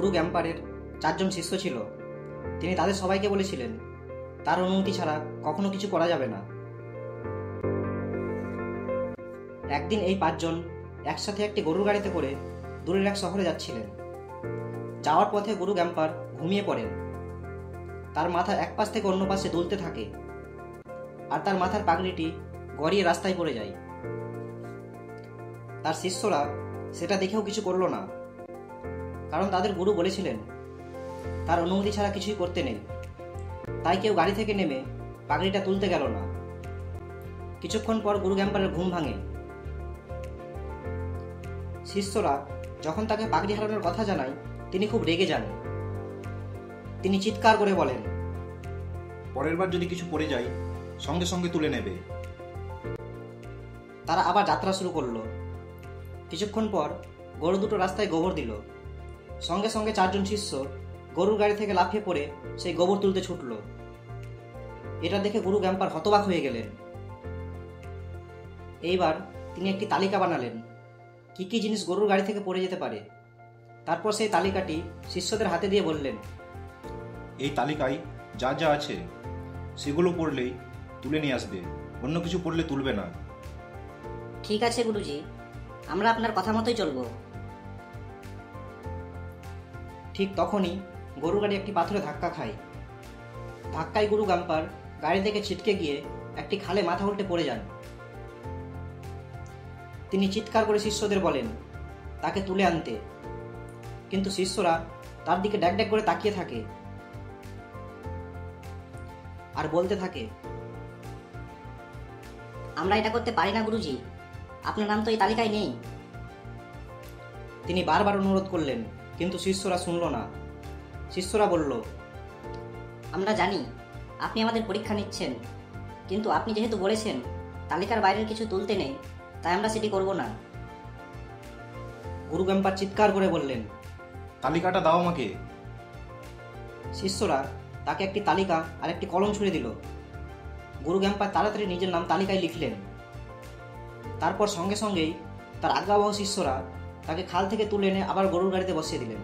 গুরু গ্যাম্পারের 4 জন শিষ্য ছিল। তিনি তাদের সবাইকে বলেছিলেন তার অনুমতি ছাড়া কখনো কিছু করা যাবে না। একদিন এই 5 জন একসাথে একটি গরুর গাড়িতে করে দূরের এক শহরে যাচ্ছিলেন। যাওয়ার পথে গুরু গ্যাম্পার ঘুমিয়ে পড়েন। তার মাথা এক পাশ থেকে অন্য পাশে দুলতে থাকে আর তার মাথার পাগড়িটি গড়িয়ে রাস্তায় পড়ে যায়। তার শিষ্যরা সেটা দেখেও কিছু করল না, কারণ তাদের গুরু বলেছিলেন তার অনুমতি ছাড়া কিছুই করতে নেই। তাই কেউ গাড়ি থেকে নেমে পাগড়িটা তুলতে গেল না। কিছুক্ষণ পর গুরু গ্যাম্পারের ঘুম ভাঙে। শিষ্যরা যখন তাকে পাগড়ি হারানোর কথা জানায়, তিনি খুব রেগে যান। তিনি চিৎকার করে বলেন, পরের বার যদি কিছু পড়ে যায় সঙ্গে সঙ্গে তুলে নেবে। তারা আবার যাত্রা শুরু করলো। কিছুক্ষণ পর গরু দুটো রাস্তায় গোবর দিল। সঙ্গে সঙ্গে 4 জন শিষ্য গরুর গাড়ি থেকে লাফিয়ে পড়ে সেই গোবর তুলতে ছুটল। এটা দেখে গুরু গ্যাম্পার হতবাক হয়ে গেলেন। এইবার তিনি একটি তালিকা বানালেন কি কি জিনিস গরুর গাড়ি থেকে পড়ে যেতে পারে। তারপর সেই তালিকাটি শিষ্যদের হাতে দিয়ে বললেন, এই তালিকায় যা যা আছে সেগুলো পড়লেই তুলে নিয়ে আসবে, অন্য কিছু পড়লে তুলবে না। ঠিক আছে গুরুজি, আমরা আপনার কথা মতোই চলবো। ঠিক তখনই গরুর গাড়ি একটি পাথরে ধাক্কা খায়। ধাক্কায় গুরু গ্যাম্পার গাড়ি থেকে ছিটকে গিয়ে একটি খালে মাথা উল্টে পড়ে যান। তিনি চিৎকার করে শিষ্যদের বলেন তাকে তুলে আনতে, কিন্তু শিষ্যরা তার দিকে ড্যাক ড্যাক করে তাকিয়ে থাকে আর বলতে থাকে, আমরা এটা করতে পারি না গুরুজি, আপনার নাম তো এই তালিকায় নেই। তিনি বারবার অনুরোধ করলেন, কিন্তু শিষ্যরা শুনল না। শিষ্যরা বলল, আমরা জানি আপনি আমাদের পরীক্ষা নিচ্ছেন, কিন্তু আপনি যেহেতু বলেছেন তালিকার বাইরের কিছু তুলতে নেই, তাই আমরা সেটি করব না। গুরু গ্যাম্পার চিৎকার করে বললেন, তালিকাটা দাও আমাকে। শিষ্যরা তাকে একটি তালিকা আর একটি কলম ছুঁড়ে দিল। গুরু গ্যাম্পার তাড়াতাড়ি নিজের নাম তালিকায় লিখলেন। তারপর সঙ্গে সঙ্গেই তার আজ্ঞাবহ শিষ্যরা তাকে খাল থেকে তুলে এনে আবার গরুর গাড়িতে বসিয়ে দিলেন।